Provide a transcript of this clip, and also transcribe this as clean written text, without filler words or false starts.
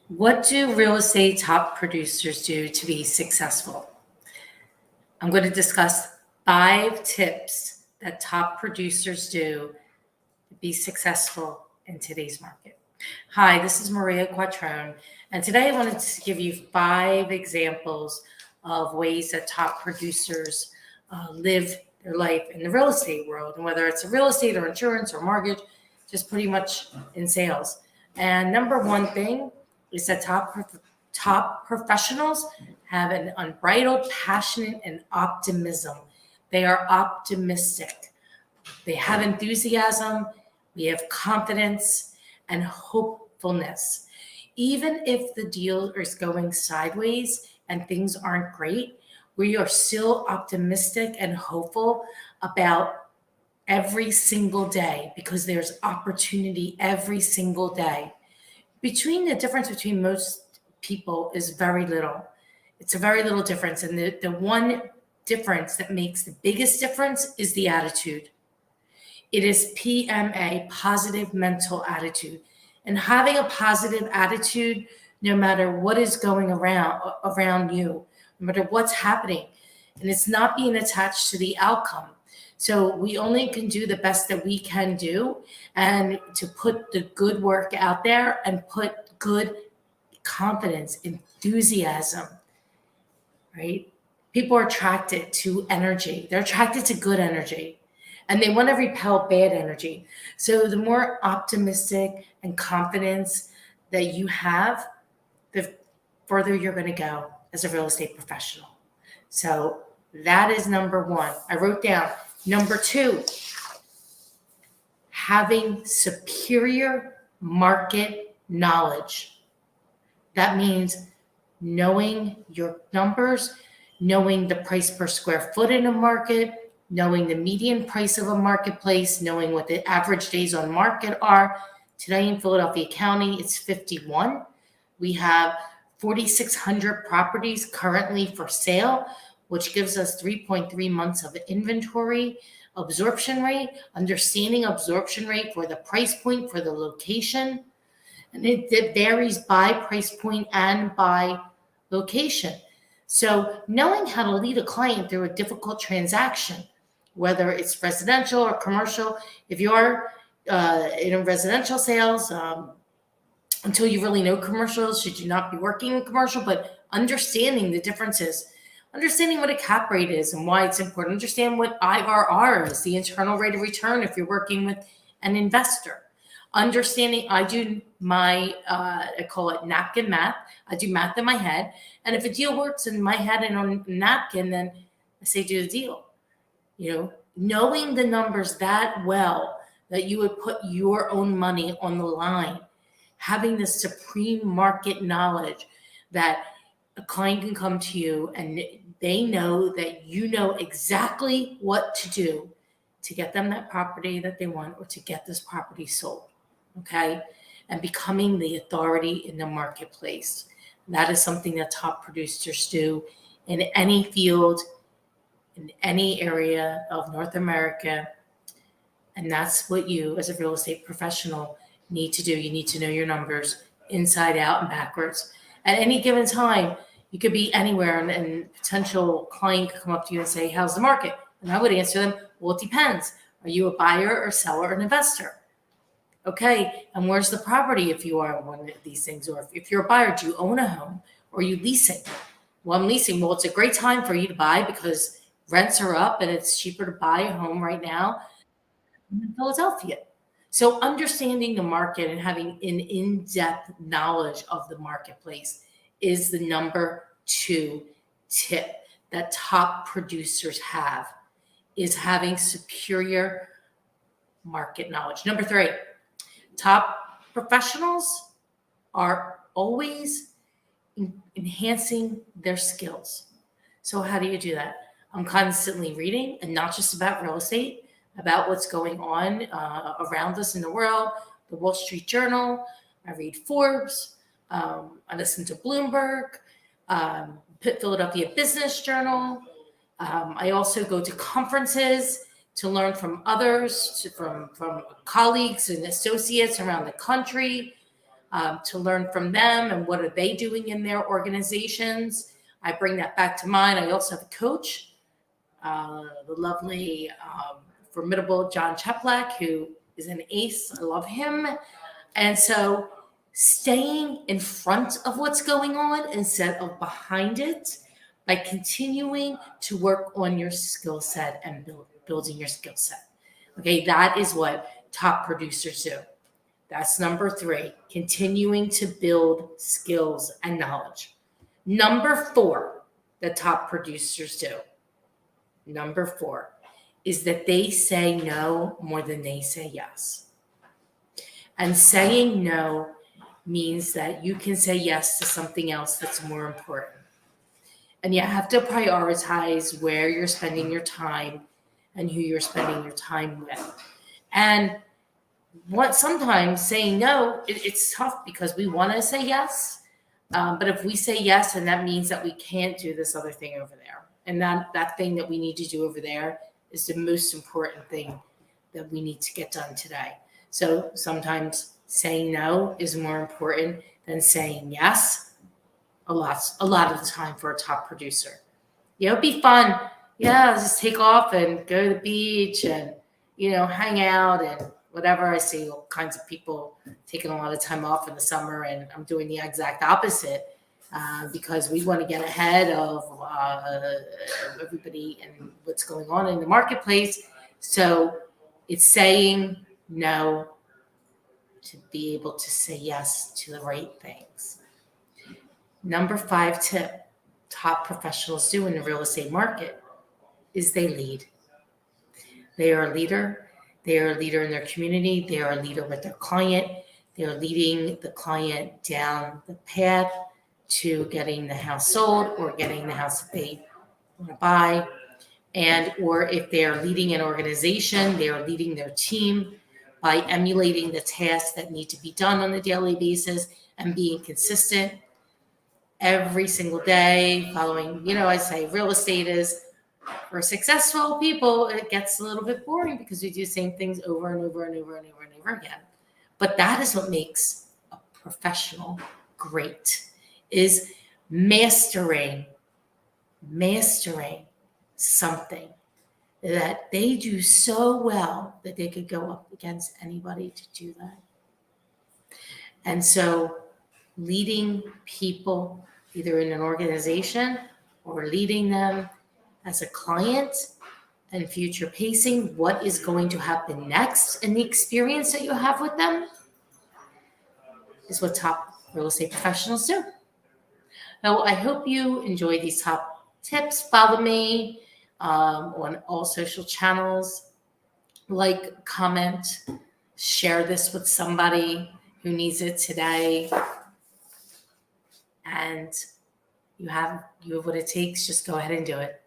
What do real estate top producers do to be successful? I'm going to discuss 5 tips that top producers do to be successful in today's market. Hi, this is Maria Quattrone, and today I wanted to give you 5 examples of ways that top producers live their life in the real estate world, and whether it's a real estate or insurance or mortgage, just pretty much in sales. And number one thing is that top professionals have an unbridled passion and optimism. They are optimistic. They have enthusiasm. We have confidence and hopefulness. Even if the deal is going sideways and things aren't great, we are still optimistic and hopeful about every single day because there's opportunity every single day. The difference between most people is very little. It's a very little difference. And the one difference that makes the biggest difference is the attitude. It is PMA, positive mental attitude. And having a positive attitude, no matter what is going around you, no matter what's happening, and it's not being attached to the outcome. So we only can do the best that we can do, and to put the good work out there and put good confidence, enthusiasm, right? People are attracted to energy. They're attracted to good energy, and they want to repel bad energy. So the more optimistic and confidence that you have, the further you're going to go as a real estate professional. So that is number one. I wrote down number two, having superior market knowledge. That means knowing your numbers, knowing the price per square foot in a market, knowing the median price of a marketplace, knowing what the average days on market are. Today in Philadelphia County, it's 51. We have 4,600 properties currently for sale, which gives us 3.3 months of inventory. Absorption rate, understanding absorption rate for the price point, for the location. And it varies by price point and by location. So knowing how to lead a client through a difficult transaction, whether it's residential or commercial, if you're in residential sales, until you really know commercials, should you not be working in commercial, but understanding the differences, understanding what a cap rate is and why it's important, understand what IRR is, the internal rate of return if you're working with an investor. Understanding, I do my, I call it napkin math. I do math in my head. And if a deal works in my head and on a napkin, then I say do the deal. Knowing the numbers that well that you would put your own money on the line, having the supreme market knowledge that a client can come to you and they know that you know exactly what to do to get them that property that they want or to get this property sold. Okay. And becoming the authority in the marketplace. That is something that top producers do in any field, in any area of North America. And that's what you, as a real estate professional, need to do. You need to know your numbers inside out and backwards. At any given time, you could be anywhere and potential client could come up to you and say, how's the market? And I would answer them, well, it depends. Are you a buyer or seller or an investor? Okay, and where's the property if you are one of these things? Or if you're a buyer, do you own a home or are you leasing? Well, I'm leasing. Well, it's a great time for you to buy because rents are up and it's cheaper to buy a home right now in Philadelphia. So understanding the market and having an in-depth knowledge of the marketplace is the number 2 tip that top producers have, is having superior market knowledge. Number 3, top professionals are always enhancing their skills. So how do you do that? I'm constantly reading, and not just about real estate, about what's going on around us in the world, the Wall Street Journal. I read Forbes. I listen to Bloomberg, Philadelphia Business Journal. I also go to conferences to learn from others, from colleagues and associates around the country. to learn from them and what are they doing in their organizations. I bring that back to mine. I also have a coach, the lovely, formidable John Cheplak, who is an ace. I love him. And so staying in front of what's going on instead of behind it by continuing to work on your skill set and building your skill set. Okay, that is what top producers do. That's number 3, continuing to build skills and knowledge. Number 4, the top producers do. Number 4 is that they say no more than they say yes. And saying no means that you can say yes to something else that's more important. And you have to prioritize where you're spending your time and who you're spending your time with. And sometimes saying no, it's tough because we want to say yes. But if we say yes, and that means that we can't do this other thing over there. And that thing that we need to do over there is the most important thing that we need to get done today. So sometimes saying no is more important than saying yes a lot of the time for a top producer. It'd be fun. Yeah, just take off and go to the beach and, hang out and whatever. I see all kinds of people taking a lot of time off in the summer, and I'm doing the exact opposite because we want to get ahead of everybody and what's going on in the marketplace. So it's saying no to be able to say yes to the right things. Number 5 tip top professionals do in the real estate market is they lead. They are a leader. They are a leader in their community. They are a leader with their client. They are leading the client down the path to getting the house sold or getting the house that they want to buy. Or if they are leading an organization, they are leading their team by emulating the tasks that need to be done on a daily basis and being consistent every single day, following, I say real estate is for successful people, it gets a little bit boring because we do the same things over and over and over and over and over again. But that is what makes a professional great, is mastering something that they do so well that they could go up against anybody to do that. And so leading people either in an organization or leading them as a client and future pacing what is going to happen next in the experience that you have with them is what top real estate professionals do. Now, I hope you enjoy these top tips. Follow me on all social channels. Like, comment, share this with somebody who needs it today. And you have what it takes. Just go ahead and do it.